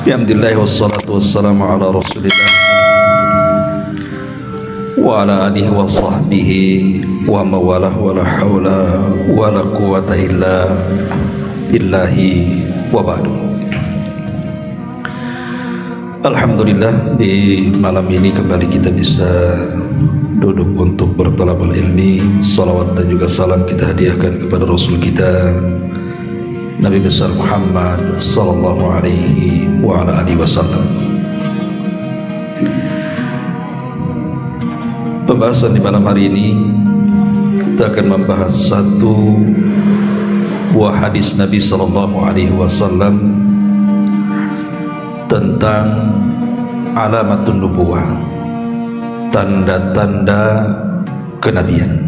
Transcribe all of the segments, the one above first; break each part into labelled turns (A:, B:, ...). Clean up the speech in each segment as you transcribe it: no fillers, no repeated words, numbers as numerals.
A: Alhamdulillah wassalatu wassalamu ala rasulillah wa ala alihi wa sahbihi wa mawalah wa la hawla wa la quwata illa billahi wa ba'du. Alhamdulillah, di malam ini kembali kita bisa duduk untuk bertalabul ilmi. Salawat dan juga salam kita hadiahkan kepada Rasul kita Nabi besar Muhammad sallallahu alaihi wa ala alihi wasallam. Pembahasan di malam hari ini kita akan membahas satu buah hadis Nabi sallallahu alaihi wasallam tentang alamatun nubuwah, tanda-tanda kenabian.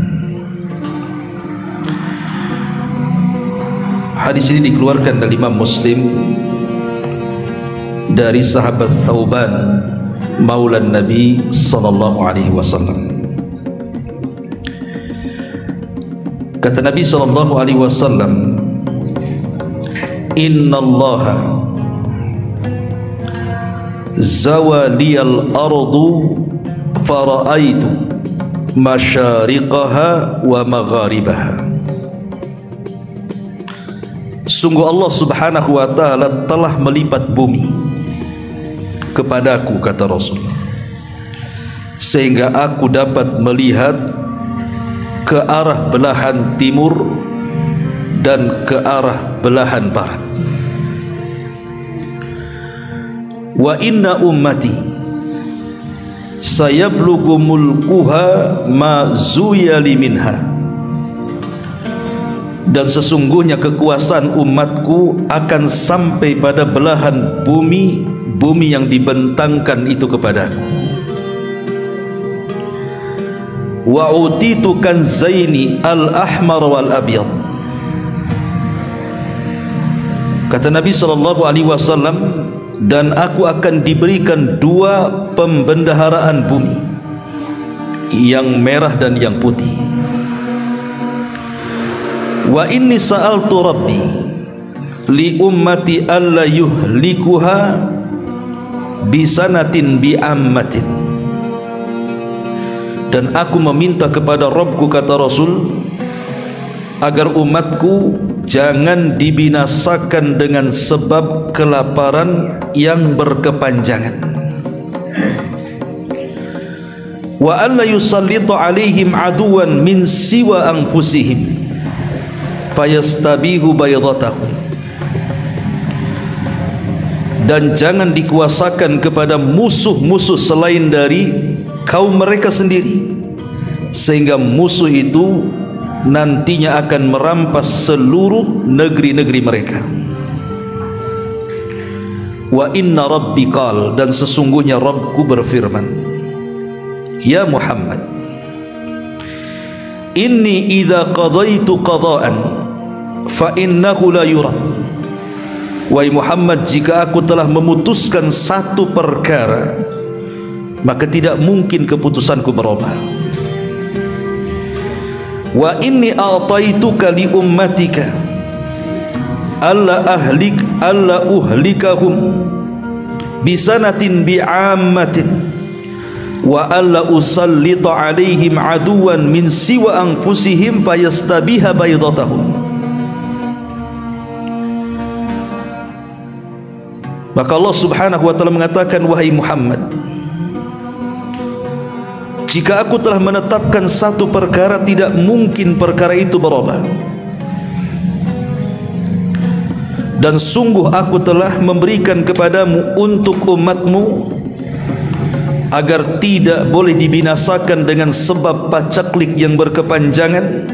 A: Hadis ini dikeluarkan dari Imam Muslim dari sahabat Thauban maulan Nabi sallallahu alaihi wasallam. Kata Nabi sallallahu alaihi wasallam, "Innallaha zawaliyal ardu fara'aitu masyariqaha wa magharibaha." Sungguh Allah subhanahu wa ta'ala telah melipat bumi kepadaku, kata Rasul, sehingga aku dapat melihat ke arah belahan timur dan ke arah belahan barat. Wa inna ummati sayablughu mulkuha ma zuyali minha, dan sesungguhnya kekuasaan umatku akan sampai pada belahan bumi yang dibentangkan itu kepadaku. Wa utitu kanzaini al-ahmar wal abyad. Kata Nabi sallallahu alaihi wasallam, dan aku akan diberikan dua pembendaharaan bumi, yang merah dan yang putih. Wa inni sa'altu rabbi li ummati alla yuhlikuha bisanatin bi'ammatin, dan aku meminta kepada Rabbku, kata Rasul, agar umatku jangan dibinasakan dengan sebab kelaparan yang berkepanjangan. Wa alla yusallitu alaihim aduwan min siwa anfusihim fayastabihu baydatahum, dan jangan dikuasakan kepada musuh-musuh selain dari kaum mereka sendiri, sehingga musuh itu nantinya akan merampas seluruh negeri-negeri mereka. Wa inna rabbi qal, dan sesungguhnya Rabbku berfirman, ya Muhammad, inni idza qadaitu qada'an fa innahu la yurad. Wahai Muhammad, jika aku telah memutuskan satu perkara, maka tidak mungkin keputusanku berubah. Wa inni a'taituka li ummatika alla uhlikahum bisanatin bi'ammatin wa alla usallita alaihim aduwan min siwa anfusihim fayastabiha baydatahum. Maka Allah subhanahu wa ta'ala mengatakan, wahai Muhammad, jika aku telah menetapkan satu perkara, tidak mungkin perkara itu berubah. Dan sungguh aku telah memberikan kepadamu untuk umatmu agar tidak boleh dibinasakan dengan sebab pacaklik yang berkepanjangan,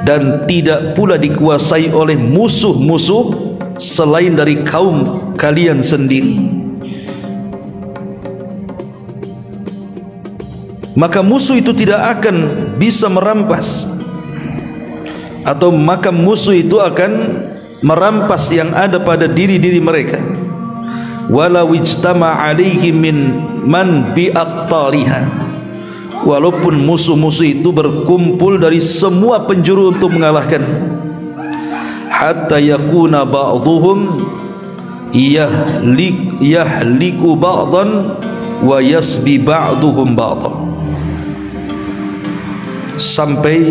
A: dan tidak pula dikuasai oleh musuh-musuh selain dari kaum kalian sendiri. Maka musuh itu tidak akan bisa merampas, atau maka musuh itu akan merampas yang ada pada diri-diri mereka. Walau ijtama alaihi min man bi'aqtariha, walaupun musuh-musuh itu berkumpul dari semua penjuru untuk mengalahkan, hatta yakuna ba'duhum yahliku ba'dan wa yasbi ba'duhum ba'dan, sampai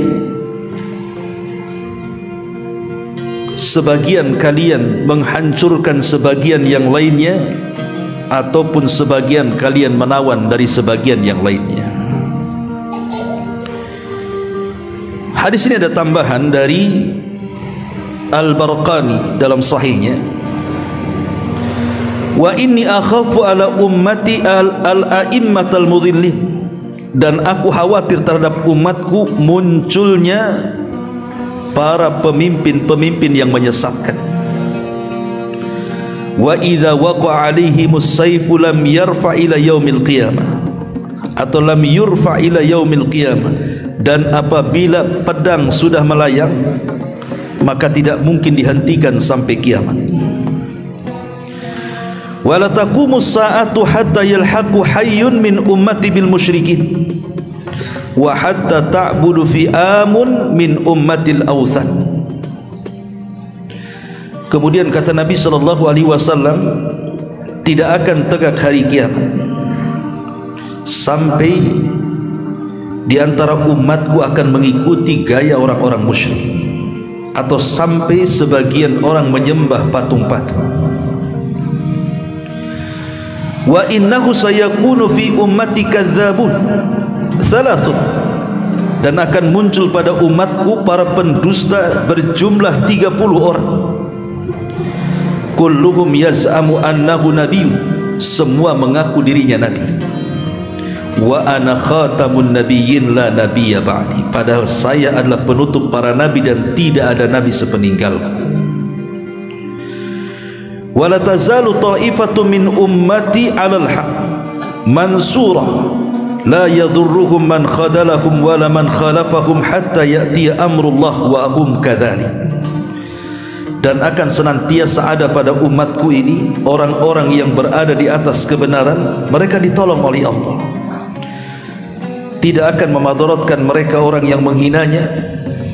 A: sebagian kalian menghancurkan sebagian yang lainnya, ataupun sebagian kalian menawan dari sebagian yang lainnya. Hadis ini ada tambahan dari Al-Barqani dalam sahihnya, wa inni akhafu ala ummati al-a'immatal mudhillin, dan aku khawatir terhadap umatku munculnya para pemimpin-pemimpin yang menyesatkan. Wa idza waqa'a 'alaihimus sayfu lam yarfa' ila yaumil qiyamah, atau lam yurfa' ila yaumil qiyamah, dan apabila pedang sudah melayang maka tidak mungkin dihentikan sampai kiamat. Wala taqumus sa'atu hatta yalhaqu hayyun min ummati bil musyrikin wa hatta ta'budu fi'amun min ummatil awthan. Kemudian kata Nabi sallallahu alaihi wasallam, tidak akan tegak hari kiamat sampai di antara umatku akan mengikuti gaya orang-orang musyrik, atau sampai sebagian orang menyembah patung-patung. Wa innahu sayakunu fi ummati kadzdzabun thalathun, dan akan muncul pada umatku para pendusta berjumlah 30 orang. Kulluhum yaz'amu annahu nabiyyun, semua mengaku dirinya nabi. Wa ana khatamun nabiyyin la nabiyya ba'di, padahal saya adalah penutup para nabi dan tidak ada nabi sepeninggalku. Wala tazalu ta'ifatun min ummati 'alal haq mansurah la yadurruhum man khadalahum wala man khalafahum hatta ya'tiya amrullah wa hum kadzalik. Dan akan senantiasa ada pada umatku ini orang-orang yang berada di atas kebenaran, mereka ditolong oleh Allah. Tidak akan memadaratkan mereka orang yang menghinanya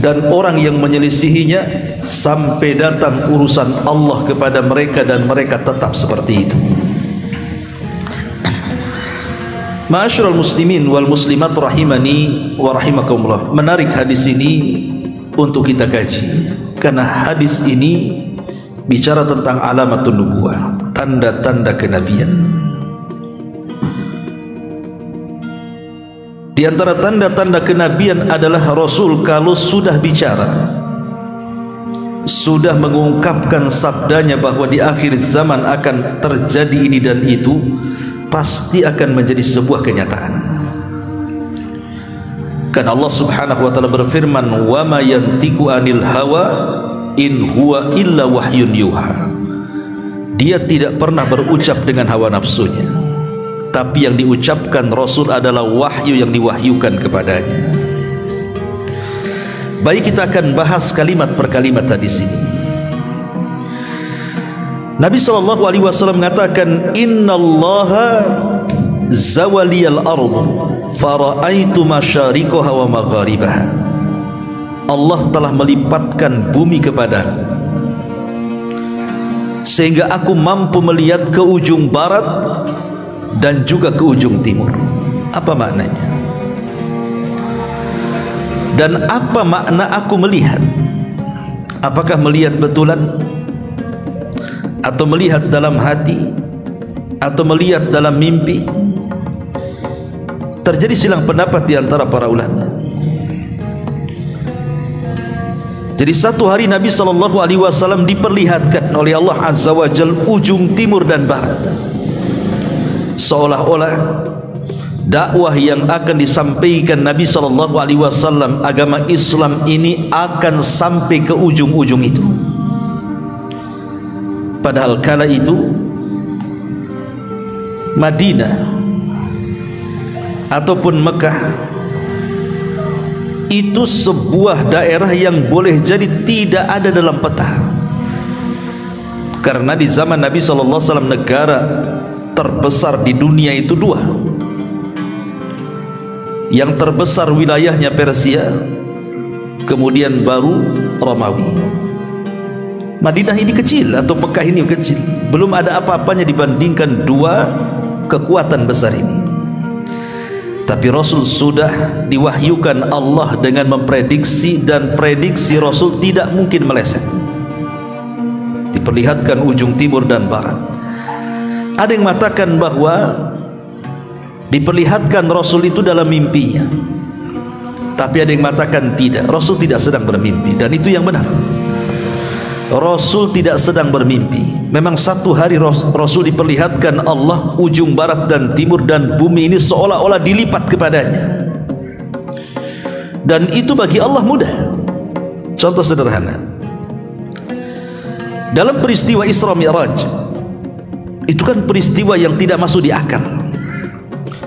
A: dan orang yang menyelisihinya sampai datang urusan Allah kepada mereka, dan mereka tetap seperti itu. Ma'asyiral muslimin wal muslimat rahimani wa rahimakumullah. Menarik hadis ini untuk kita kaji, karena hadis ini bicara tentang alamatun nubuwah, tanda-tanda kenabian. Di antara tanda-tanda kenabian adalah Rasul kalau sudah bicara, sudah mengungkapkan sabdanya bahwa di akhir zaman akan terjadi ini dan itu, pasti akan menjadi sebuah kenyataan. Karena Allah Subhanahu wa taala berfirman, "Wa ma yantiqu 'anil hawa in huwa illa wahyun yuha." Dia tidak pernah berucap dengan hawa nafsunya, tapi yang diucapkan Rasul adalah wahyu yang diwahyukan kepadanya. Baik, kita akan bahas kalimat per kalimat hadis ini. Nabi SAW mengatakan, innallaha zawaliyal ardu fara'aitu masyariqaha wa magharibaha. Allah telah melipatkan bumi kepadaku sehingga aku mampu melihat ke ujung barat dan juga ke ujung timur. Apa maknanya? Dan apa makna aku melihat? Apakah melihat betulan? Atau melihat dalam hati, atau melihat dalam mimpi? Terjadi silang pendapat di antara para ulama. Jadi satu hari Nabi SAW diperlihatkan oleh Allah Azza wa Jal ujung timur dan barat, seolah-olah dakwah yang akan disampaikan Nabi SAW, agama Islam ini akan sampai ke ujung-ujung itu. Padahal kala itu Madinah ataupun Mekah itu sebuah daerah yang boleh jadi tidak ada dalam peta, karena di zaman Nabi SAW negara terbesar di dunia itu dua. Yang terbesar wilayahnya Persia, kemudian baru Romawi. Madinah ini kecil atau Mekah ini kecil, belum ada apa-apanya dibandingkan dua kekuatan besar ini. Tapi Rasul sudah diwahyukan Allah dengan memprediksi, dan prediksi Rasul tidak mungkin meleset. Diperlihatkan ujung timur dan barat. Ada yang mengatakan bahwa diperlihatkan Rasul itu dalam mimpinya, tapi ada yang mengatakan tidak, Rasul tidak sedang bermimpi, dan itu yang benar. Rasul tidak sedang bermimpi. Memang satu hari Rasul diperlihatkan Allah ujung barat dan timur, dan bumi ini seolah-olah dilipat kepadanya, dan itu bagi Allah mudah. Contoh sederhana, dalam peristiwa Isra Mi'raj, itu kan peristiwa yang tidak masuk di akal.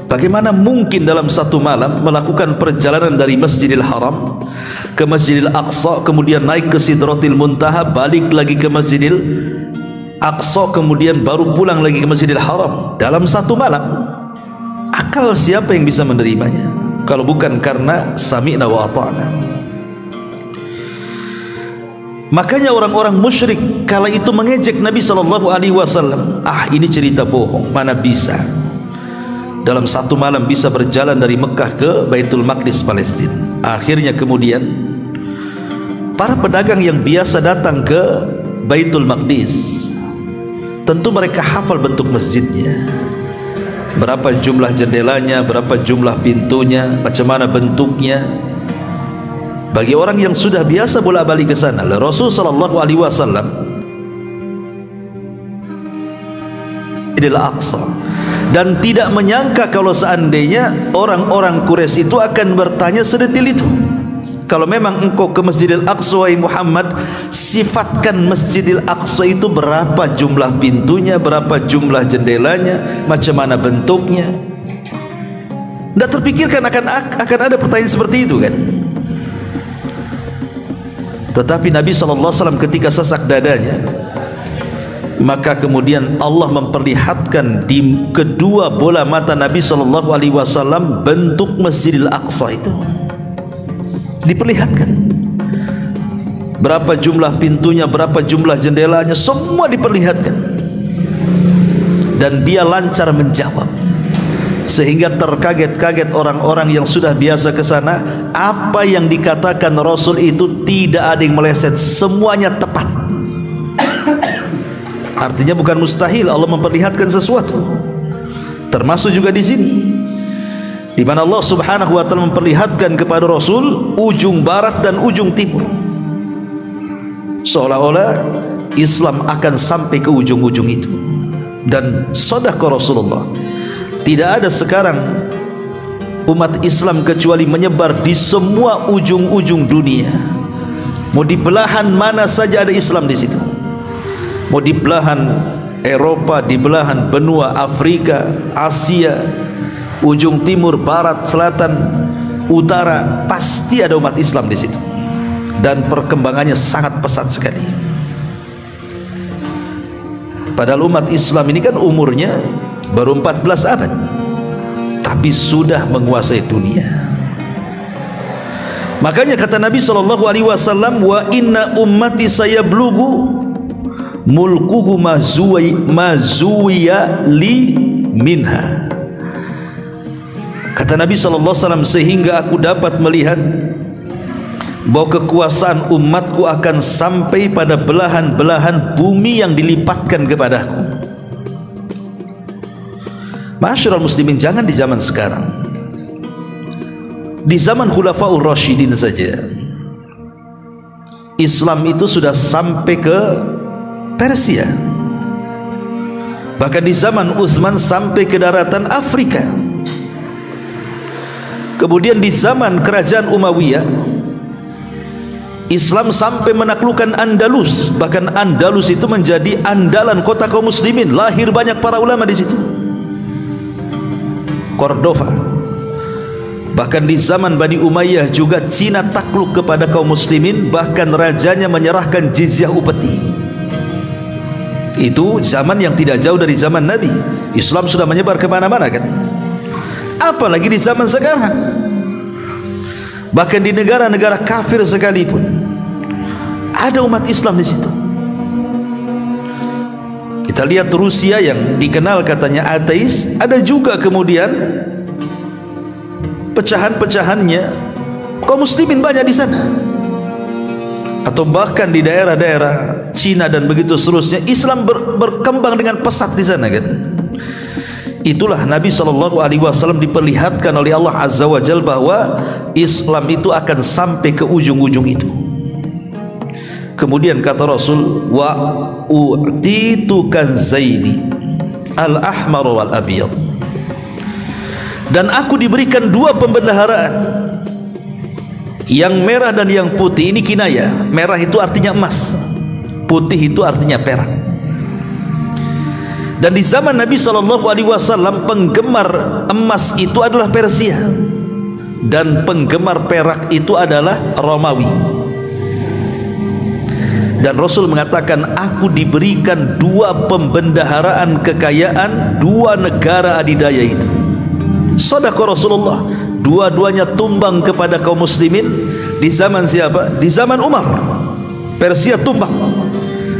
A: Bagaimana mungkin dalam satu malam melakukan perjalanan dari Masjidil Haram ke Masjidil Aqsa, kemudian naik ke Sidratil Muntaha, balik lagi ke Masjidil Aqsa, kemudian baru pulang lagi ke Masjidil Haram dalam satu malam? Akal siapa yang bisa menerimanya kalau bukan karena sami'na wa ata'na? Makanya orang-orang musyrik kala itu mengejek Nabi SAW. Ini cerita bohong, mana bisa dalam satu malam bisa berjalan dari Mekah ke Baitul Maqdis Palestina. Akhirnya kemudian para pedagang yang biasa datang ke Baitul Maqdis, tentu mereka hafal bentuk masjidnya, berapa jumlah jendelanya, berapa jumlah pintunya, macam mana bentuknya. Bagi orang yang sudah biasa bolak-balik ke sana, Rasul sallallahu alaihi wasallam di Al-Aqsa, dan tidak menyangka kalau seandainya orang-orang Quraisy itu akan bertanya sedetil itu. Kalau memang engkau ke Masjidil Aqsa, wahai Muhammad, sifatkan Masjidil Aqsa itu berapa jumlah pintunya, berapa jumlah jendelanya, macam mana bentuknya. Tidak terpikirkan akan ada pertanyaan seperti itu kan. Tetapi Nabi SAW ketika sesak dadanya, maka kemudian Allah memperlihatkan di kedua bola mata Nabi SAW bentuk Masjidil Aqsa itu. Diperlihatkan berapa jumlah pintunya, berapa jumlah jendelanya, semua diperlihatkan. Dan dia lancar menjawab, sehingga terkaget-kaget orang-orang yang sudah biasa ke sana. Apa yang dikatakan Rasul itu tidak ada yang meleset, semuanya tepat. Artinya bukan mustahil Allah memperlihatkan sesuatu. Termasuk juga di sini, di mana Allah Subhanahu wa taala memperlihatkan kepada Rasul ujung barat dan ujung timur, seolah-olah Islam akan sampai ke ujung-ujung itu. Dan shadaqah Rasulullah, tidak ada sekarang umat Islam kecuali menyebar di semua ujung-ujung dunia. Mau di belahan mana saja ada Islam di situ. Mau di belahan Eropa, di belahan benua Afrika, Asia, ujung timur, barat, selatan, utara, pasti ada umat Islam di situ. Dan perkembangannya sangat pesat sekali. Padahal umat Islam ini kan umurnya baru 14 abad, tapi sudah menguasai dunia. Makanya kata Nabi SAW, wa inna ummati sayablughu mulkuhu mazuya li minha. Kata Nabi SAW, sehingga aku dapat melihat bahwa kekuasaan umatku akan sampai pada belahan-belahan bumi yang dilipatkan kepadaku. Ma'asyiral muslimin, jangan di zaman sekarang, di zaman Khulafaur Rasyidin saja Islam itu sudah sampai ke Persia. Bahkan di zaman Utsman sampai ke daratan Afrika. Kemudian di zaman kerajaan Umayyah, Islam sampai menaklukkan Andalus. Bahkan Andalus itu menjadi andalan kota kaum muslimin. Lahir banyak para ulama di situ. Cordova. Bahkan di zaman Bani Umayyah juga Cina takluk kepada kaum muslimin, bahkan rajanya menyerahkan jizyah upeti. Itu zaman yang tidak jauh dari zaman Nabi. Islam sudah menyebar kemana-mana kan. Apalagi di zaman sekarang. Bahkan di negara-negara kafir sekalipun ada umat Islam di situ. Kita lihat Rusia yang dikenal katanya ateis, ada juga kemudian pecahan-pecahannya kaum muslimin banyak di sana. Atau bahkan di daerah-daerah Cina dan begitu seterusnya, Islam berkembang dengan pesat di sana kan. Itulah Nabi SAW diperlihatkan oleh Allah Azza wa Jalla bahwa Islam itu akan sampai ke ujung-ujung itu. Kemudian kata Rasul, wa u'titu kanzaini al-ahmar wal abyad, dan aku diberikan dua pembendaharaan, yang merah dan yang putih. Ini kinaya. Merah itu artinya emas, putih itu artinya perak. Dan di zaman Nabi SAW penggemar emas itu adalah Persia, dan penggemar perak itu adalah Romawi. Dan Rasul mengatakan, aku diberikan dua pembendaharaan kekayaan dua negara adidaya itu. Shadaqah Rasulullah. Dua-duanya tumbang kepada kaum muslimin di zaman siapa? Di zaman Umar. Persia tumbang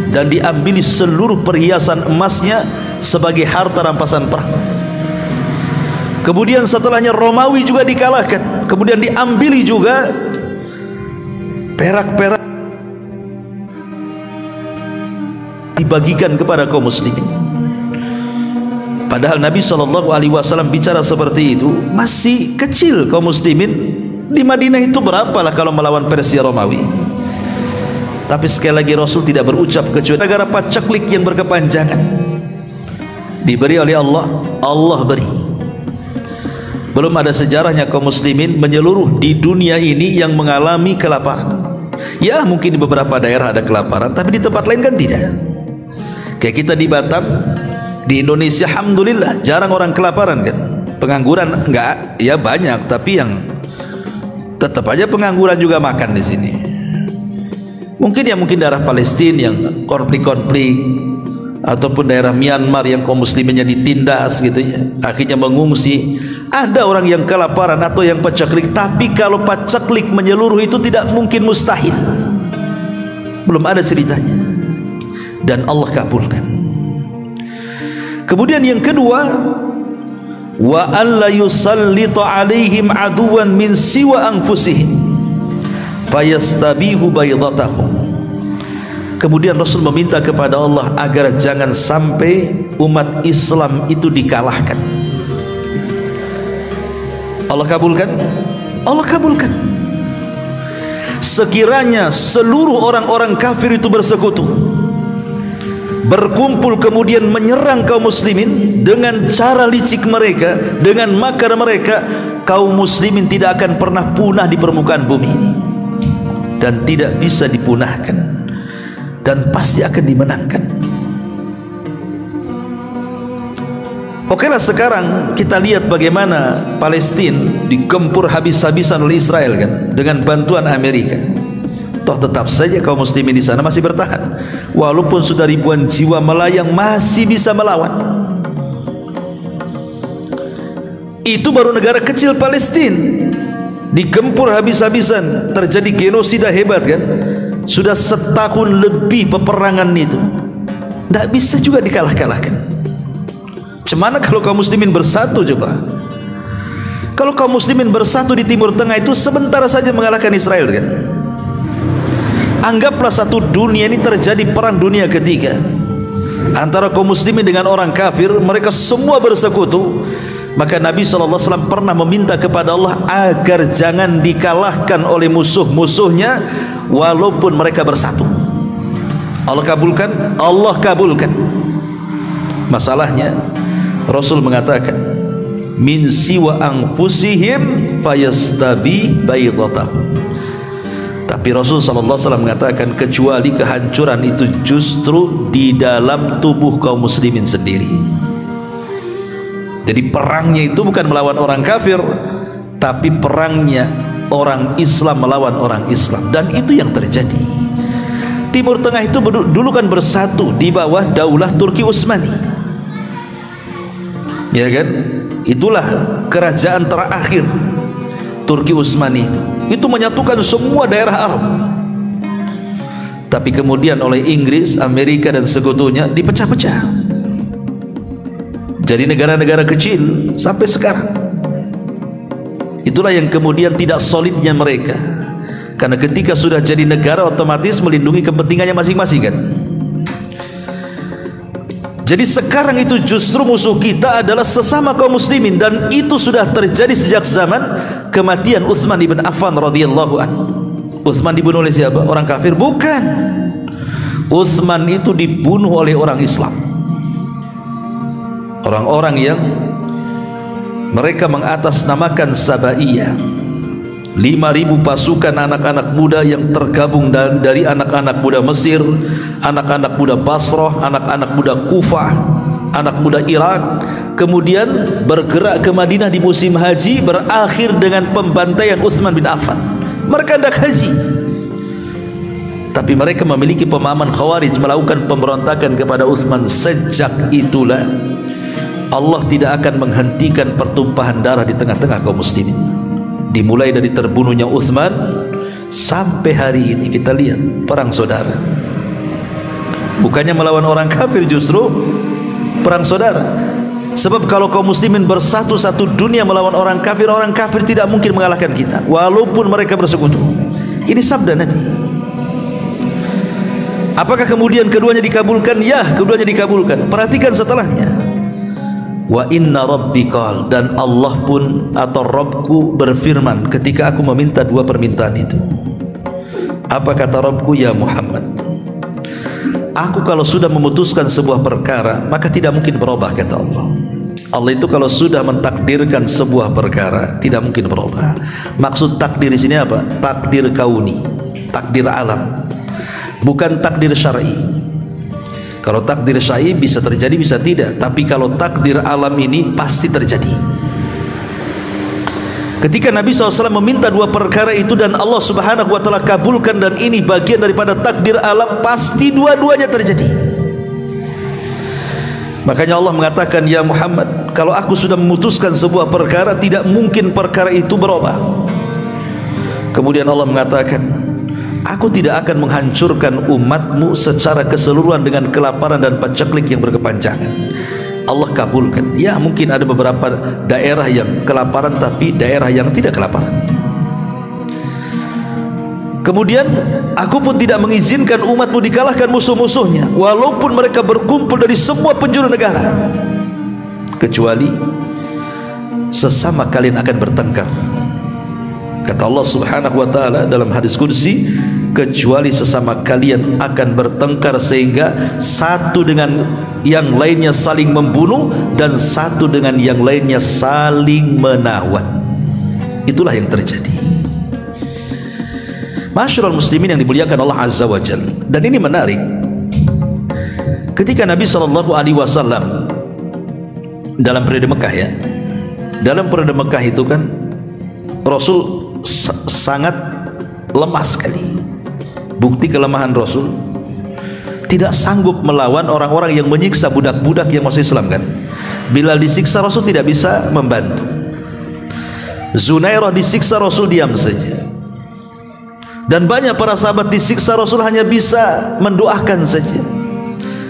A: dan diambil seluruh perhiasan emasnya sebagai harta rampasan perang. Kemudian setelahnya Romawi juga dikalahkan, kemudian diambili juga perak-perak, dibagikan kepada kaum muslimin. Padahal Nabi SAW bicara seperti itu masih kecil kaum muslimin di Madinah itu, berapalah kalau melawan Persia Romawi. Tapi sekali lagi Rasul tidak berucap kecuali negara pacaklik yang berkepanjangan diberi oleh Allah, Allah beri. Belum ada sejarahnya kaum muslimin menyeluruh di dunia ini yang mengalami kelaparan. Ya mungkin di beberapa daerah ada kelaparan, tapi di tempat lain kan tidak. Kayak kita di Batam, di Indonesia alhamdulillah jarang orang kelaparan kan. Pengangguran enggak, ya banyak, tapi yang tetap aja pengangguran juga makan di sini. Mungkin daerah Palestina yang konflik-konflik, ataupun daerah Myanmar yang kaum musliminnya ditindas gitu ya, akhirnya mengungsi. Ada orang yang kelaparan atau yang pacaklik, tapi kalau pacaklik menyeluruh itu tidak mungkin, mustahil. Belum ada ceritanya. Dan Allah kabulkan. Kemudian yang kedua, wa alla yusallita alaihim aduwan min siwa anfusihim fayastabihu baydatahum. Kemudian Rasul meminta kepada Allah agar jangan sampai umat Islam itu dikalahkan. Allah kabulkan. Allah kabulkan. Sekiranya seluruh orang-orang kafir itu bersekutu, berkumpul kemudian menyerang kaum muslimin dengan cara licik mereka, dengan makar mereka, kaum muslimin tidak akan pernah punah di permukaan bumi ini, dan tidak bisa dipunahkan, dan pasti akan dimenangkan. Okelah, sekarang kita lihat bagaimana Palestina digempur habis-habisan oleh Israel kan, dengan bantuan Amerika. Toh tetap saja kaum muslimin di sana masih bertahan, walaupun sudah ribuan jiwa melayang masih bisa melawan. Itu baru negara kecil Palestina digempur habis-habisan, terjadi genosida hebat kan. Sudah setahun lebih peperangan itu, tidak bisa juga dikalah-kalahkan. Cemana kalau kaum muslimin bersatu coba? Kalau kaum muslimin bersatu di Timur Tengah itu sebentar saja mengalahkan Israel kan. Anggaplah satu dunia ini terjadi perang dunia ketiga antara kaum muslimin dengan orang kafir, mereka semua bersekutu, maka Nabi SAW pernah meminta kepada Allah agar jangan dikalahkan oleh musuh-musuhnya walaupun mereka bersatu. Allah kabulkan. Allah kabulkan. Masalahnya Rasul mengatakan min siwa anfusihim fayastabi baydatahum. Tapi Rasul SAW mengatakan kecuali kehancuran itu justru di dalam tubuh kaum muslimin sendiri. Jadi perangnya itu bukan melawan orang kafir, tapi perangnya orang Islam melawan orang Islam. Dan itu yang terjadi. Timur Tengah itu dulu kan bersatu di bawah daulah Turki Utsmani, ya kan? Itulah kerajaan terakhir Turki Utsmani itu menyatukan semua daerah Arab. Tapi kemudian oleh Inggris, Amerika dan sekutunya dipecah-pecah. jadi negara-negara kecil sampai sekarang. Itulah yang kemudian tidak solidnya mereka, karena ketika sudah jadi negara otomatis melindungi kepentingannya masing-masing kan. Jadi sekarang itu justru musuh kita adalah sesama kaum muslimin, dan itu sudah terjadi sejak zaman kematian Utsman ibn Affan radhiyallahu anhu. Utsman dibunuh oleh siapa? Orang kafir? Bukan. Utsman itu dibunuh oleh orang Islam, orang-orang yang mereka mengatasnamakan Sabaiyah. 5.000 pasukan anak-anak muda yang tergabung dari anak-anak muda Mesir, anak-anak muda Basrah, anak-anak muda Kufah, anak muda Irak, kemudian bergerak ke Madinah di musim haji, berakhir dengan pembantaian Utsman bin Affan. Mereka hendak haji, tapi mereka memiliki pemahaman Khawarij, melakukan pemberontakan kepada Utsman. Sejak itulah Allah tidak akan menghentikan pertumpahan darah di tengah-tengah kaum muslimin. Dimulai dari terbunuhnya Utsman sampai hari ini kita lihat perang saudara. Bukannya melawan orang kafir, justru perang saudara. Sebab kalau kaum muslimin bersatu satu dunia melawan orang kafir tidak mungkin mengalahkan kita, walaupun mereka bersekutu. Ini sabda Nabi. Apakah kemudian keduanya dikabulkan? Ya, keduanya dikabulkan. Perhatikan setelahnya. Wa inna rabbi qal, dan Allah pun atau Rabbku berfirman ketika aku meminta dua permintaan itu. Apa kata Rabbku? Ya Muhammad, aku kalau sudah memutuskan sebuah perkara maka tidak mungkin berubah, kata Allah. Allah itu kalau sudah mentakdirkan sebuah perkara tidak mungkin berubah. Maksud takdir di sini apa? Takdir kauni, takdir alam, bukan takdir syar'i. Kalau takdir syar'i bisa terjadi bisa tidak, tapi kalau takdir alam ini pasti terjadi. Ketika Nabi SAW meminta dua perkara itu dan Allah Subhanahu wa ta'ala kabulkan, dan ini bagian daripada takdir alam, pasti dua-duanya terjadi. Makanya Allah mengatakan, ya Muhammad, kalau aku sudah memutuskan sebuah perkara tidak mungkin perkara itu berubah. Kemudian Allah mengatakan, aku tidak akan menghancurkan umatmu secara keseluruhan dengan kelaparan dan paceklik yang berkepanjangan. Allah kabulkan. Ya, mungkin ada beberapa daerah yang kelaparan, tapi daerah yang tidak kelaparan. Kemudian aku pun tidak mengizinkan umatmu dikalahkan musuh-musuhnya, walaupun mereka berkumpul dari semua penjuru negara, kecuali sesama kalian akan bertengkar. Kata Allah Subhanahu wa ta'ala dalam hadis qudsi, kecuali sesama kalian akan bertengkar sehingga satu dengan yang lainnya saling membunuh dan satu dengan yang lainnya saling menawan. Itulah yang terjadi. Masyarul muslimin yang dimuliakan Allah Azza wa Jalla. Dan ini menarik, ketika Nabi SAW dalam periode Mekah, ya, dalam periode Mekah itu kan Rasul sangat lemah sekali. Bukti kelemahan Rasul, tidak sanggup melawan orang-orang yang menyiksa budak-budak yang masuk Islam kan. Bilal disiksa, Rasul tidak bisa membantu. Zunairah disiksa, Rasul diam saja. Dan banyak para sahabat disiksa, Rasul hanya bisa mendoakan saja,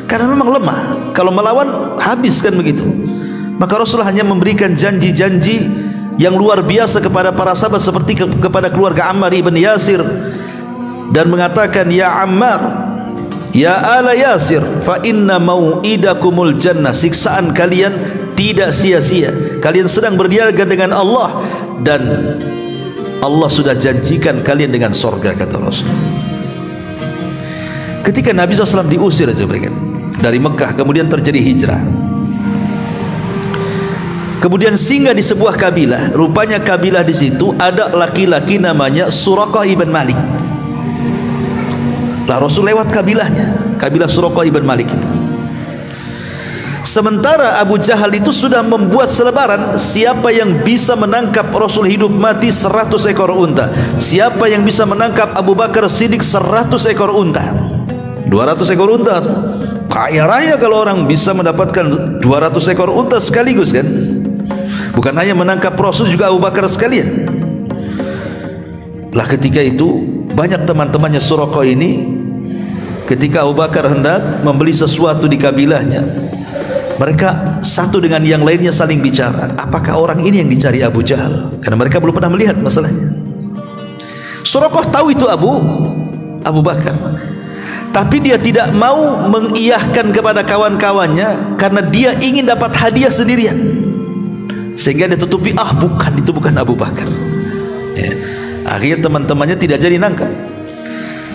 A: karena memang lemah. Kalau melawan habis kan begitu. Maka Rasul hanya memberikan janji-janji yang luar biasa kepada para sahabat, seperti kepada keluarga Ammar ibn Yasir, dan mengatakan, ya Ammar, ya ala Yasir, fa inna mau'idakumul jannah, siksaan kalian tidak sia-sia, kalian sedang berniaga dengan Allah dan Allah sudah janjikan kalian dengan sorga, kata Rasul. Ketika Nabi SAW diusir dari Mekah, kemudian terjadi hijrah, kemudian singgah di sebuah kabilah. Rupanya kabilah di situ ada laki-laki namanya Suraqah ibn Malik. Lah Rasul lewat kabilahnya, kabilah Suraqah ibn Malik itu. Sementara Abu Jahal itu sudah membuat selebaran, siapa yang bisa menangkap Rasul hidup mati 100 ekor unta, siapa yang bisa menangkap Abu Bakar Siddiq 100 ekor unta, 200 ekor unta. Kaya raya kalau orang bisa mendapatkan 200 ekor unta sekaligus kan. Bukan hanya menangkap Rasul, juga Abu Bakar sekalian. Lah ketika itu banyak teman-temannya Suraqah ini, ketika Abu Bakar hendak membeli sesuatu di kabilahnya, Mereka satu dengan yang lainnya saling bicara, apakah orang ini yang dicari Abu Jahal? Karena mereka belum pernah melihat masalahnya. Suraqah tahu itu Abu Bakar, tapi dia tidak mau mengiyahkan kepada kawan-kawannya karena dia ingin dapat hadiah sendirian, sehingga dia tutupi, bukan, itu bukan Abu Bakar. Ya. Akhirnya teman-temannya tidak jadi nangkap.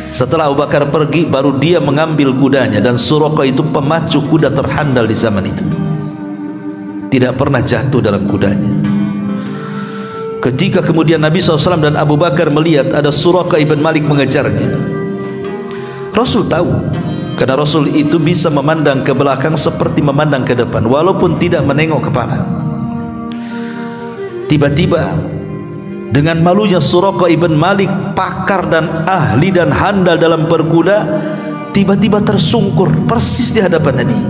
A: Setelah Abu Bakar pergi, baru dia mengambil kudanya, dan Suraqah itu pemacu kuda terhandal di zaman itu, tidak pernah jatuh dalam kudanya. Ketika kemudian Nabi SAW dan Abu Bakar melihat ada Suraqah ibn Malik mengejarnya, Rasul tahu, karena Rasul itu bisa memandang ke belakang seperti memandang ke depan, walaupun tidak menengok kepala. Tiba-tiba dengan malunya Suraqah ibn Malik, pakar dan ahli dan handal dalam berkuda, tiba-tiba tersungkur persis di hadapan Nabi.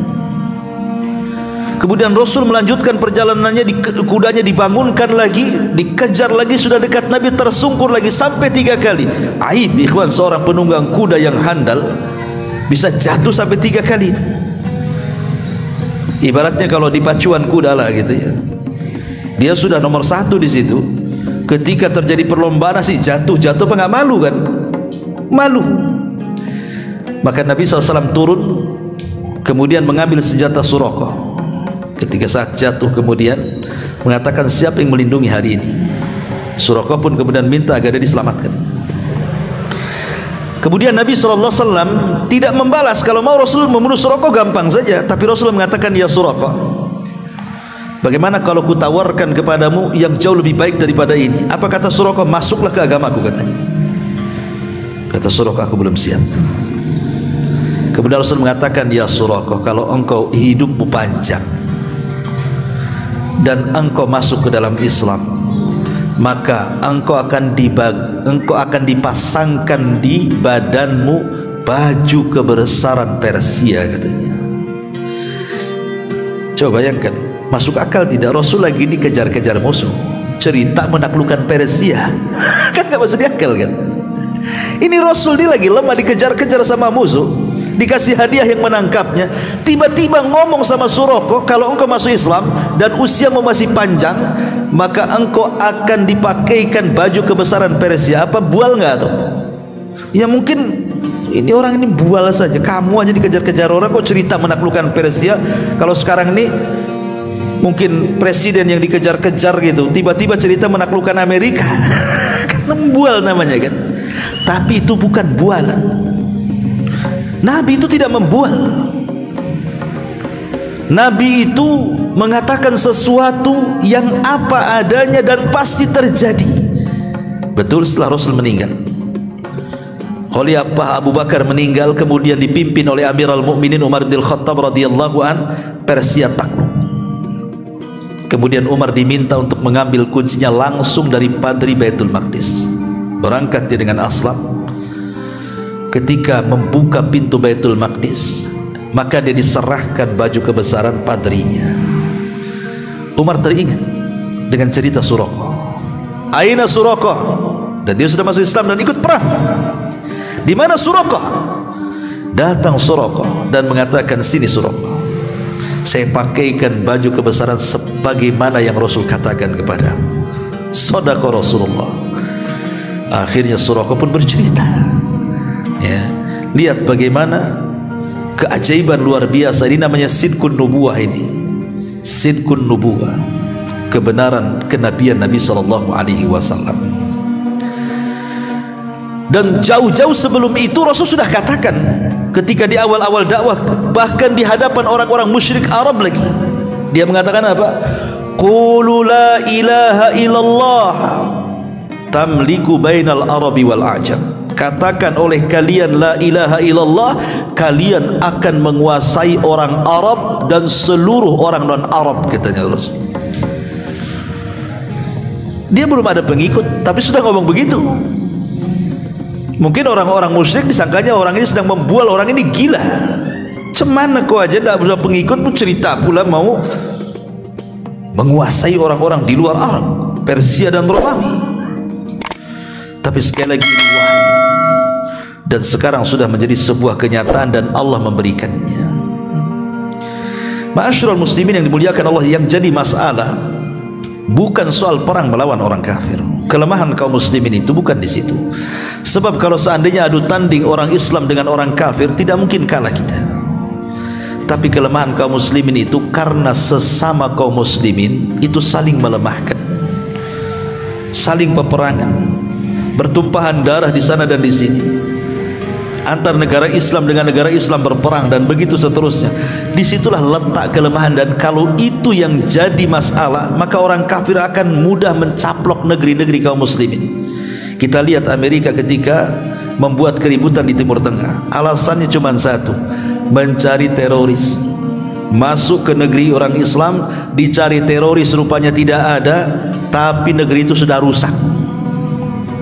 A: Kemudian Rasul melanjutkan perjalanannya, kudanya dibangunkan lagi, dikejar lagi, sudah dekat Nabi, tersungkur lagi sampai 3 kali. Aib ikhwan, seorang penunggang kuda yang handal bisa jatuh sampai 3 kali itu. Ibaratnya kalau di pacuan kuda lah gitu ya, dia sudah nomor 1 di situ. Ketika terjadi perlombaan sih jatuh apa nggak malu kan? Malu. Maka Nabi SAW turun, kemudian mengambil senjata Suraqah. Ketika saat jatuh kemudian mengatakan, siapa yang melindungi hari ini? Suraqah pun kemudian minta agar dia diselamatkan. Kemudian Nabi SAW tidak membalas. Kalau mau Rasul membunuh Suraqah gampang saja, tapi Rasul mengatakan, ya Suraqah, bagaimana kalau kutawarkan kepadamu yang jauh lebih baik daripada ini? Apa kata Suraqah? Masuklah ke agamaku, katanya. Kata Suraqah, aku belum siap. Kemudian Rasul mengatakan, ya Suraqah, kalau engkau hidupmu panjang dan engkau masuk ke dalam Islam, maka engkau akan dipasangkan di badanmu baju kebesaran Persia, katanya. Coba bayangkan, masuk akal tidak? Rasul lagi dikejar-kejar musuh, cerita menaklukkan Persia kan gak masuk akal kan? Ini Rasul dia lagi lemah, dikejar-kejar sama musuh, dikasih hadiah yang menangkapnya, tiba-tiba ngomong sama Suraqah, kalau engkau masuk Islam dan usiamu masih panjang, maka engkau akan dipakaikan baju kebesaran Persia. Apa bual nggak tuh? Ya mungkin ini orang ini bual saja. Kamu aja dikejar-kejar orang kok cerita menaklukkan Persia. Kalau sekarang ini mungkin presiden yang dikejar-kejar gitu, tiba-tiba cerita menaklukkan Amerika kan membual namanya kan. Tapi itu bukan bualan. Nabi itu tidak membual. Nabi itu mengatakan sesuatu yang apa adanya dan pasti terjadi. Betul, setelah Rasul meninggal, Khalifah Abu Bakar meninggal, kemudian dipimpin oleh Amirul Mukminin Umar bin Khattab radhiyallahu an, Persia takluk. Kemudian Umar diminta untuk mengambil kuncinya langsung dari Padri Baitul Maqdis. Berangkat dia dengan Aslam. Ketika membuka pintu Baitul Maqdis, maka dia diserahkan baju kebesaran padrinya. Umar teringat dengan cerita Suraqah. Aina Suraqah? Dan dia sudah masuk Islam dan ikut perang. Di mana Suraqah? Datang Suraqah dan mengatakan, sini Suraqah, saya pakaikan baju kebesaran sebagaimana yang Rasul katakan kepadamu. Shadaqa Rasulullah. Akhirnya Suraqah pun bercerita. Ya, lihat bagaimana keajaiban luar biasa. Ini namanya sidqun nubuwah. Ini sidqun nubuwah, kebenaran kenabian Nabi SAW. Dan jauh-jauh sebelum itu Rasul sudah katakan, ketika di awal-awal dakwah, bahkan di hadapan orang-orang musyrik Arab lagi, dia mengatakan apa? Qulu la ilaha illallah tamliku bainal arabi wal a'jam. Katakan oleh kalian la ilaha illallah, kalian akan menguasai orang Arab dan seluruh orang non-Arab, katanya Rasul. Dia belum ada pengikut tapi sudah ngomong begitu. Mungkin orang-orang musyrik disangkanya orang ini sedang membual, orang ini gila. Cemana kau aja tidak punya pengikut pun cerita pula mau menguasai orang-orang di luar Arab, Persia dan Romawi. Tapi sekali lagi ini wahyu, dan sekarang sudah menjadi sebuah kenyataan dan Allah memberikannya. Ma'asyiral muslimin yang dimuliakan Allah, yang jadi masalah bukan soal perang melawan orang kafir. Kelemahan kaum muslimin itu bukan di situ. Sebab kalau seandainya adu tanding orang Islam dengan orang kafir, tidak mungkin kalah kita. Tapi kelemahan kaum muslimin itu karena sesama kaum muslimin itu saling melemahkan, saling peperangan, bertumpahan darah di sana dan di sini. Antar negara Islam dengan negara Islam berperang dan begitu seterusnya. Disitulah letak kelemahan, dan kalau itu yang jadi masalah, maka orang kafir akan mudah mencaplok negeri-negeri kaum muslimin. Kita lihat Amerika ketika membuat keributan di Timur Tengah, alasannya cuma satu: mencari teroris. Masuk ke negeri orang Islam, dicari teroris, rupanya tidak ada, tapi negeri itu sudah rusak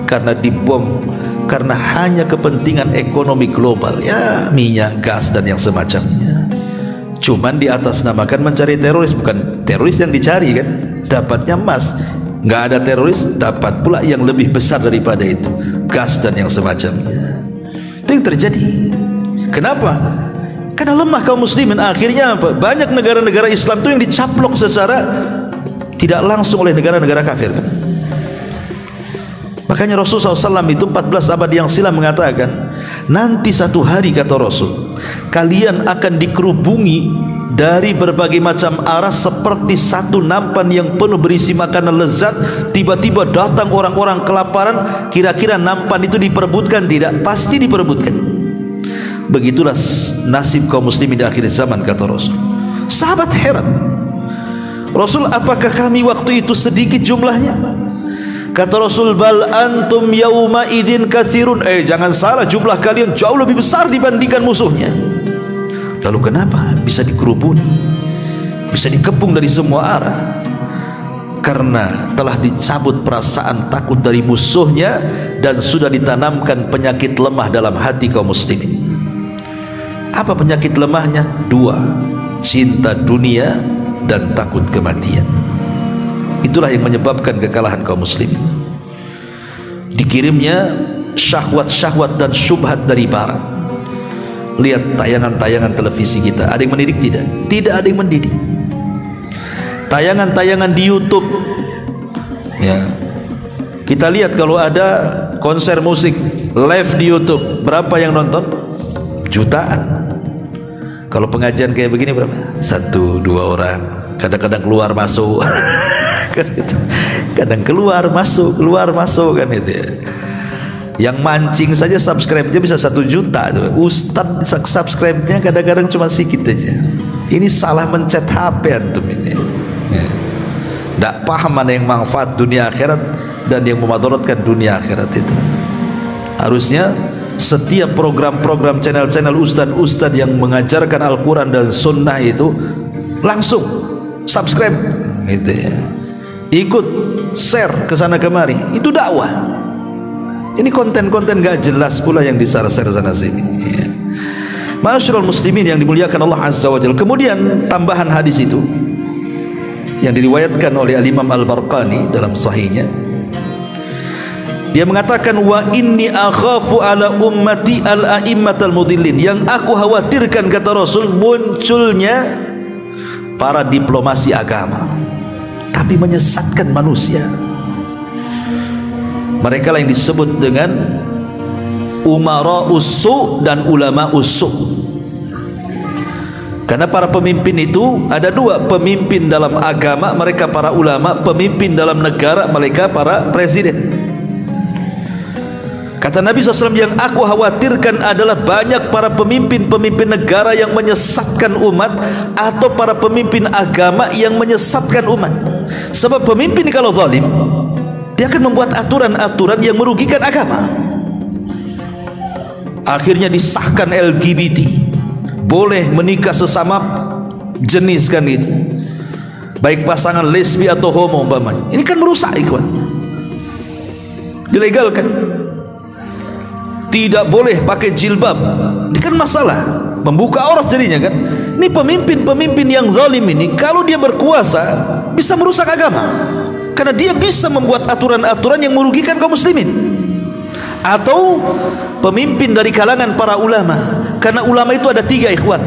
A: karena dibom, karena hanya kepentingan ekonomi global, ya minyak, gas dan yang semacamnya. Cuman di atas namakan mencari teroris, bukan teroris yang dicari kan, dapatnya emas. Nggak ada teroris, dapat pula yang lebih besar daripada itu, gas dan yang semacamnya. Itu yang terjadi. Kenapa? Karena lemah kaum muslimin. Akhirnya apa? Banyak negara-negara Islam itu yang dicaplok secara tidak langsung oleh negara-negara kafir kan? Makanya Rasulullah SAW itu 14 abad yang silam mengatakan, nanti satu hari, kata Rasul, kalian akan dikerubungi dari berbagai macam arah seperti satu nampan yang penuh berisi makanan lezat. Tiba-tiba datang orang-orang kelaparan. Kira-kira nampan itu diperebutkan? Tidak, pasti diperebutkan. Begitulah nasib kaum muslimin di akhir zaman, kata Rasul. Sahabat heran, Rasul, apakah kami waktu itu sedikit jumlahnya? Kata Rasul, bal antum yauma idzin katsirun. Jangan salah, jumlah kalian jauh lebih besar dibandingkan musuhnya. Lalu kenapa bisa dikerubuni, bisa dikepung dari semua arah? Karena telah dicabut perasaan takut dari musuhnya dan sudah ditanamkan penyakit lemah dalam hati kaum muslimin. Apa penyakit lemahnya? Dua: cinta dunia dan takut kematian. Itulah yang menyebabkan kekalahan kaum muslimin. Dikirimnya syahwat-syahwat dan syubhat dari barat. Lihat tayangan-tayangan televisi kita, ada yang mendidik? Tidak, tidak ada yang mendidik. Tayangan-tayangan di YouTube, ya, kita lihat kalau ada konser musik live di YouTube, berapa yang nonton? Jutaan. Kalau pengajian kayak begini berapa? 1-2 orang. Kadang-kadang keluar masuk kan itu. Kadang keluar masuk kan itu ya. Yang mancing saja subscribe-nya bisa 1 juta tuh. Ustadz subscribe-nya kadang-kadang cuma sedikit aja. Ini salah mencet HP antum ini ya. Tidak paham mana yang manfaat dunia akhirat dan yang memadaratkan dunia akhirat itu. Harusnya setiap program-program channel-channel ustadz-ustadz yang mengajarkan Al-Quran dan Sunnah itu langsung subscribe gitu ya. Ikut share ke sana kemari, itu dakwah. Ini konten-konten gak jelas pula yang di-share sana sini ya. Ma'asyiral muslimin yang dimuliakan Allah Azza wa Jalla. Kemudian tambahan hadis itu yang diriwayatkan oleh Al-Imam Al-Barqani dalam sahihnya, dia mengatakan, wa inni akhafu ala ummati al-a'immatal mudhillin. Yang aku khawatirkan, kata Rasul, munculnya para diplomasi agama tapi menyesatkan manusia. Mereka lah yang disebut dengan umara usu dan ulama usu. Karena para pemimpin itu ada dua: pemimpin dalam agama, mereka para ulama; pemimpin dalam negara, mereka para presiden. Kata Nabi SAW, yang aku khawatirkan adalah banyak para pemimpin-pemimpin negara yang menyesatkan umat, atau para pemimpin agama yang menyesatkan umat. Sebab pemimpin kalau zalim, dia akan membuat aturan-aturan yang merugikan agama. Akhirnya disahkan LGBT, boleh menikah sesama jenis kan itu, baik pasangan lesbi atau homo umpamanya. Ini kan merusak, ikhwan. Dilegalkan. Tidak boleh pakai jilbab, ini kan masalah, membuka aurat jadinya kan. Ini pemimpin-pemimpin yang zalim ini, kalau dia berkuasa bisa merusak agama, karena dia bisa membuat aturan-aturan yang merugikan kaum muslimin. Atau pemimpin dari kalangan para ulama, karena ulama itu ada 3, ikhwan.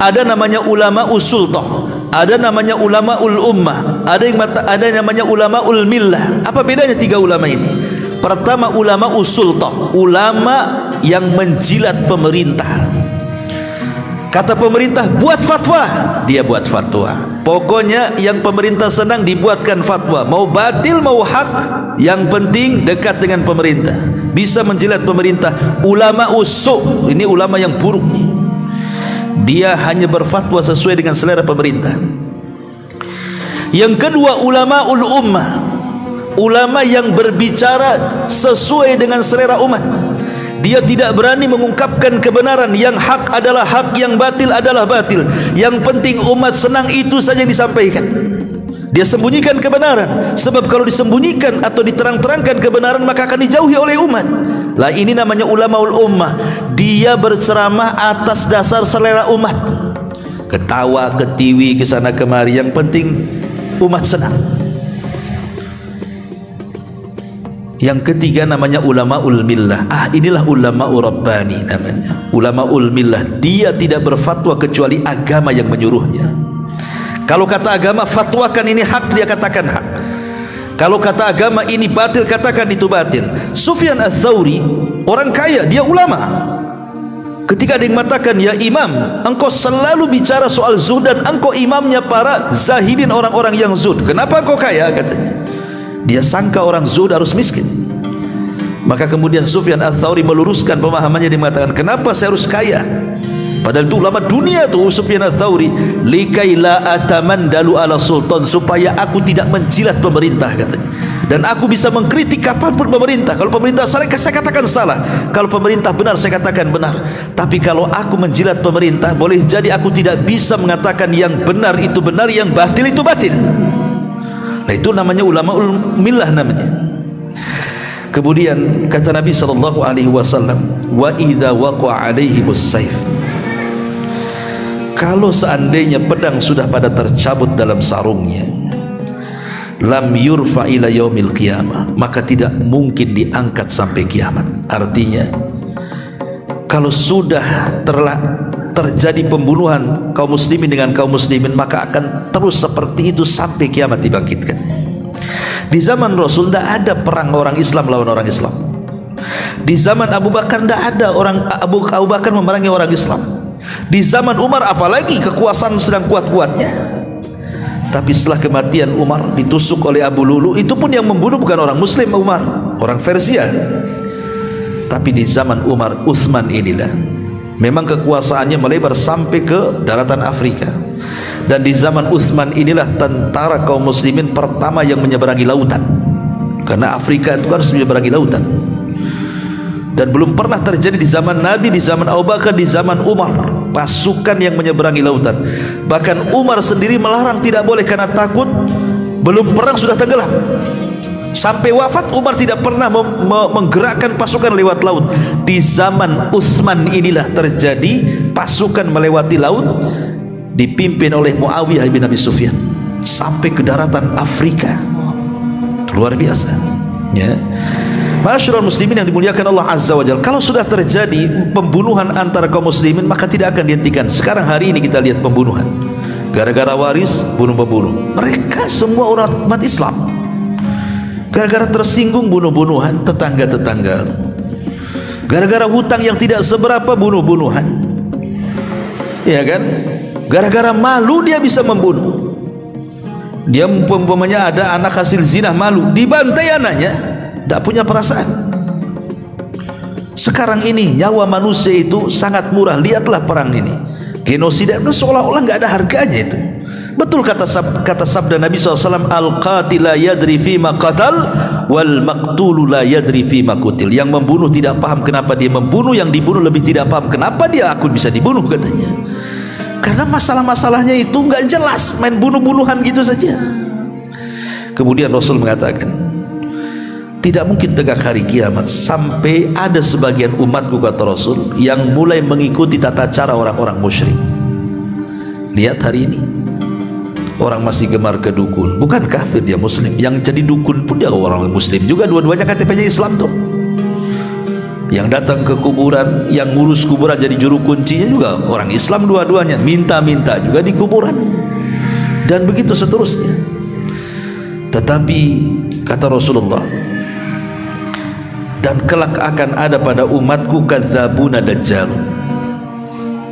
A: Ada namanya ulama usul toh, ada namanya ulamaul ummah, ada yang namanya ulamaul millah. Apa bedanya tiga ulama ini? Pertama, ulama usultah, ulama yang menjilat pemerintah. Kata pemerintah buat fatwa, dia buat fatwa. Pokoknya yang pemerintah senang dibuatkan fatwa, mau batil mau hak, yang penting dekat dengan pemerintah, bisa menjilat pemerintah. Ulama usul, ini ulama yang buruk nih. Dia hanya berfatwa sesuai dengan selera pemerintah. Yang kedua, ulamaul ummah, ulama yang berbicara sesuai dengan selera umat. Dia tidak berani mengungkapkan kebenaran. Yang hak adalah hak, yang batil adalah batil. Yang penting umat senang, itu saja yang disampaikan. Dia sembunyikan kebenaran, sebab kalau disembunyikan atau diterang-terangkan kebenaran maka akan dijauhi oleh umat. Lah ini namanya ulamaul ummah. Dia berceramah atas dasar selera umat, ketawa ketiwi ke sana kemari, yang penting umat senang. Yang ketiga namanya ulamaul millah. Inilah ulamaul rabbani namanya, ulamaul millah. Dia tidak berfatwa kecuali agama yang menyuruhnya. Kalau kata agama fatwakan ini hak, dia katakan hak. Kalau kata agama ini batil, katakan itu batil. Sufyan Ats-Tsauri orang kaya, dia ulama. Ketika ada yang mengatakan, ya imam, engkau selalu bicara soal zuhud dan engkau imamnya para zahidin, orang-orang yang zuhud, kenapa engkau kaya? Katanya. Dia sangka orang zuhud harus miskin. Maka kemudian Sufyan Ats-Tsauri meluruskan pemahamannya, dia mengatakan, kenapa saya harus kaya? Padahal itu ulama dunia tuh Sufyan Ats-Tsauri. Likai la atamandalu ala sultan, supaya aku tidak menjilat pemerintah, katanya. Dan aku bisa mengkritik kapanpun pemerintah. Kalau pemerintah salah, saya katakan salah. Kalau pemerintah benar, saya katakan benar. Tapi kalau aku menjilat pemerintah, boleh jadi aku tidak bisa mengatakan yang benar itu benar, yang batil itu batil. Nah, itu namanya ulamaul millah namanya. Kemudian kata Nabi SAW, wa idza waqa'a alaihimus saif, kalau seandainya pedang sudah pada tercabut dalam sarungnya, lam yurfa ila yaumil qiyamah, maka tidak mungkin diangkat sampai kiamat. Artinya kalau sudah terjadi pembunuhan kaum muslimin dengan kaum muslimin, maka akan terus seperti itu sampai kiamat dibangkitkan. Di zaman Rasul tidak ada perang orang Islam lawan orang Islam. Di zaman Abu Bakar tidak ada orang Abu Bakar memerangi orang Islam. Di zaman Umar apalagi, kekuasaan sedang kuat-kuatnya. Tapi setelah kematian Umar, ditusuk oleh Abu Lulu, itu pun yang membunuh bukan orang Muslim, Umar, orang Persia. Tapi di zaman Umar, Utsman inilah memang kekuasaannya melebar sampai ke daratan Afrika. Dan di zaman Utsman inilah tentara kaum muslimin pertama yang menyeberangi lautan, karena Afrika itu harus menyeberangi lautan. Dan belum pernah terjadi di zaman Nabi, di zaman Abu Bakar, di zaman Umar, pasukan yang menyeberangi lautan. Bahkan Umar sendiri melarang, tidak boleh karena takut belum perang sudah tenggelam. Sampai wafat Umar tidak pernah menggerakkan pasukan lewat laut. Di zaman Utsman inilah terjadi pasukan melewati laut, dipimpin oleh Muawiyah bin Abi Sufyan sampai ke daratan Afrika. Luar biasa, ya. Masyarul muslimin yang dimuliakan Allah Azza wa Jalla, kalau sudah terjadi pembunuhan antara kaum muslimin, maka tidak akan dihentikan. Sekarang hari ini kita lihat pembunuhan gara-gara waris, bunuh-membunuh. Mereka semua orang umat Islam. Gara-gara tersinggung, bunuh-bunuhan tetangga-tetangga. Gara-gara hutang yang tidak seberapa, bunuh-bunuhan. Ya kan? Gara-gara malu dia bisa membunuh. Dia umpamanya ada anak hasil zina, malu, dibantai anaknya, tidak punya perasaan. Sekarang ini nyawa manusia itu sangat murah. Lihatlah perang ini, genosida itu seolah-olah nggak ada harganya itu. Betul kata sabda Nabi SAW, al-qatil la yadri fima qatal wal maqtulu la yadri fima qutil. Yang membunuh tidak paham kenapa dia membunuh, yang dibunuh lebih tidak paham kenapa dia aku bisa dibunuh, katanya. Karena masalah-masalahnya itu nggak jelas, main bunuh-bunuhan gitu saja. Kemudian Rasul mengatakan, tidak mungkin tegak hari kiamat sampai ada sebagian umatku, kata Rasul, yang mulai mengikuti tata cara orang-orang musyrik. Lihat hari ini, orang masih gemar ke dukun, bukan kafir, dia muslim. Yang jadi dukun pun dia orang muslim juga, dua-duanya KTP-nya Islam tuh. Yang datang ke kuburan, yang ngurus kuburan jadi juru kuncinya juga orang Islam dua-duanya, minta-minta juga di kuburan. dan begitu seterusnya. Tetapi kata Rasulullah, dan kelak akan ada pada umatku kadzabuna dajjalun,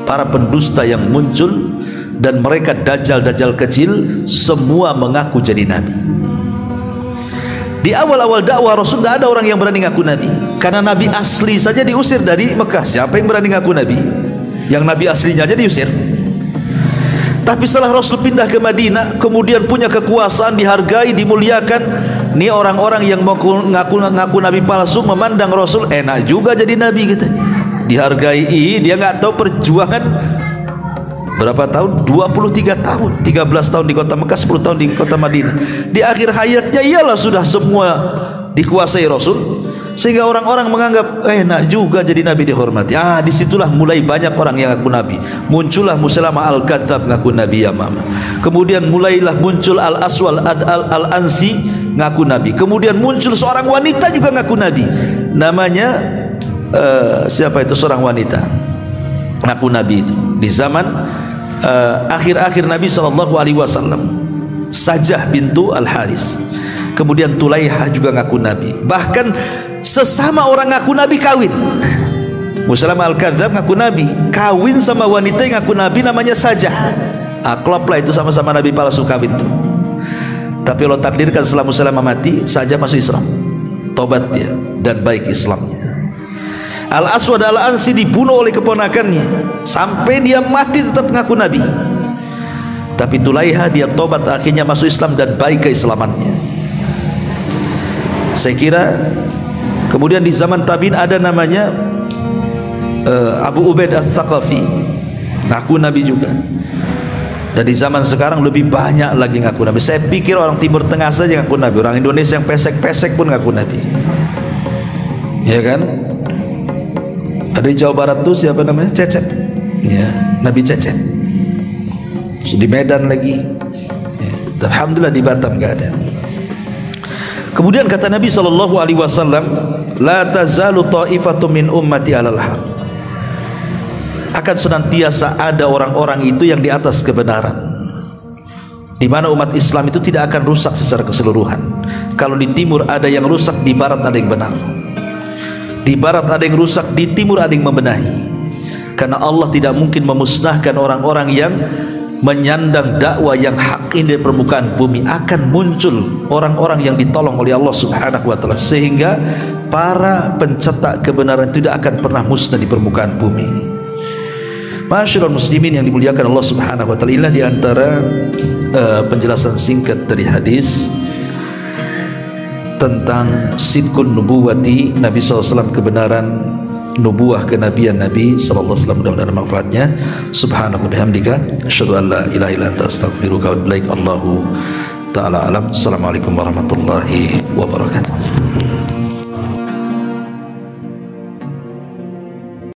A: para pendusta yang muncul, dan mereka dajjal-dajjal kecil semua mengaku jadi nabi. Di awal-awal dakwah Rasul tidak ada orang yang berani ngaku nabi, karena nabi asli saja diusir dari Mekah. Siapa yang berani ngaku nabi? Yang nabi aslinya aja diusir. Tapi setelah Rasul pindah ke Madinah, kemudian punya kekuasaan, dihargai, dimuliakan, ini orang-orang yang mau ngaku nabi palsu memandang Rasul enak juga jadi nabi katanya. Dihargai, dia nggak tahu perjuangan berapa tahun, 23 tahun, 13 tahun di kota Mekah, 10 tahun di kota Madinah. Di akhir hayatnya ialah sudah semua dikuasai Rasul, sehingga orang-orang menganggap enak juga jadi nabi, dihormati. Disitulah mulai banyak orang yang ngaku nabi. Muncullah Musailamah al-Kadzab ngaku nabi ya mama. Kemudian mulailah muncul Al-Aswal al-Ansi ngaku nabi. Kemudian muncul seorang wanita juga ngaku nabi. Namanya siapa itu, seorang wanita ngaku nabi itu di zaman akhir-akhir Nabi SAW. Sajah bintu Al-Haris. Kemudian Tulaiha juga ngaku nabi. Bahkan sesama orang ngaku nabi kawin. Musailamah al-Kadzab ngaku nabi, kawin sama wanita yang ngaku nabi namanya Sajah. Klop lah itu, sama-sama nabi palsu kawin tuh. Tapi Allah takdirkan setelah Musailamah mati, Sajah masuk Islam, tobat dia dan baik Islamnya. Al-Aswad al-Ansi dibunuh oleh keponakannya, sampai dia mati tetap ngaku nabi. Tapi Tulaiha dia tobat, akhirnya masuk Islam dan baik keislamannya. Saya kira kemudian di zaman tabi'in ada namanya Abu Ubaid al-Thaqafi, ngaku nabi juga. Dan di zaman sekarang lebih banyak lagi ngaku nabi. Saya pikir orang Timur Tengah saja ngaku nabi, orang Indonesia yang pesek-pesek pun ngaku nabi, ya kan? Ada di Jawa Barat tuh siapa namanya, Cecep, ya, Nabi Cecep. Di Medan lagi, ya. Alhamdulillah di Batam nggak ada. Kemudian kata Nabi SAW, la tazalu ta'ifatum min ummati alal haq, akan senantiasa ada orang-orang itu yang di atas kebenaran, di mana umat Islam itu tidak akan rusak secara keseluruhan. Kalau di timur ada yang rusak, di barat ada yang benar. Di barat ada yang rusak, di timur ada yang membenahi. Karena Allah tidak mungkin memusnahkan orang-orang yang menyandang dakwah yang hak ini di permukaan bumi. Akan muncul orang-orang yang ditolong oleh Allah Subhanahu wa taala, sehingga para pencetak kebenaran tidak akan pernah musnah di permukaan bumi. Masyarul muslimin yang dimuliakan Allah Subhanahu wa taala, inilah di antara penjelasan singkat dari hadis tentang sidqun nubuwati Nabi SAW, kebenaran nubuah kenabian Nabi SAW. Mudah-mudahan manfaatnya. Subhanallah bihamdika asyhadu an la ilaha illa anta astaghfiruka wa atubu ilaik. Allahu ta'ala alam. Assalamualaikum warahmatullahi wabarakatuh.